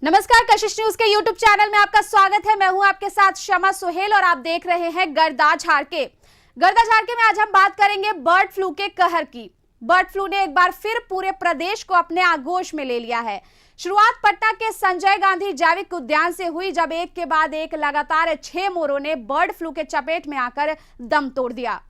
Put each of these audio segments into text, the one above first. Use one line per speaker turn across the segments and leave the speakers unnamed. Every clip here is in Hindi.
नमस्कार, कशिश न्यूज के यूट्यूब चैनल में आपका स्वागत है। मैं हूं आपके साथ शमा सुहेल और आप देख रहे हैं गर्दा झाड़के। गर्दा झाड़के में आज हम बात करेंगे बर्ड फ्लू के कहर की। बर्ड फ्लू ने एक बार फिर पूरे प्रदेश को अपने आगोश में ले लिया है। शुरुआत पटना के संजय गांधी जैविक उद्यान से हुई, जब एक के बाद एक लगातार 6 मोरों ने बर्ड फ्लू के चपेट में आकर दम तोड़ दिया।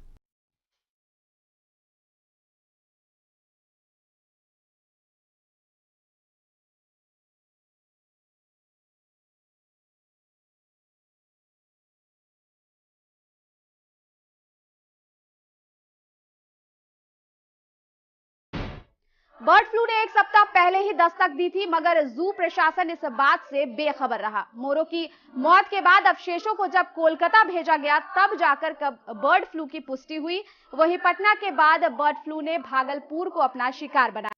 बर्ड फ्लू ने एक सप्ताह पहले ही दस्तक दी थी, मगर जू प्रशासन इस बात से बेखबर रहा। मोरों की मौत के बाद अवशेषों को जब कोलकाता भेजा गया, तब जाकर बर्ड फ्लू की पुष्टि हुई। वहीं पटना के बाद बर्ड फ्लू ने भागलपुर को अपना शिकार बनाया।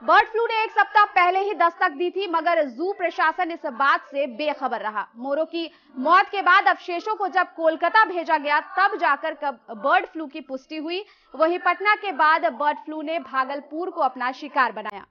बर्ड फ्लू ने एक सप्ताह पहले ही दस्तक दी थी, मगर जू प्रशासन इस बात से बेखबर रहा। मोरों की मौत के बाद अवशेषों को जब कोलकाता भेजा गया, तब जाकर बर्ड फ्लू की पुष्टि हुई। वहीं पटना के बाद बर्ड फ्लू ने भागलपुर को अपना शिकार बनाया।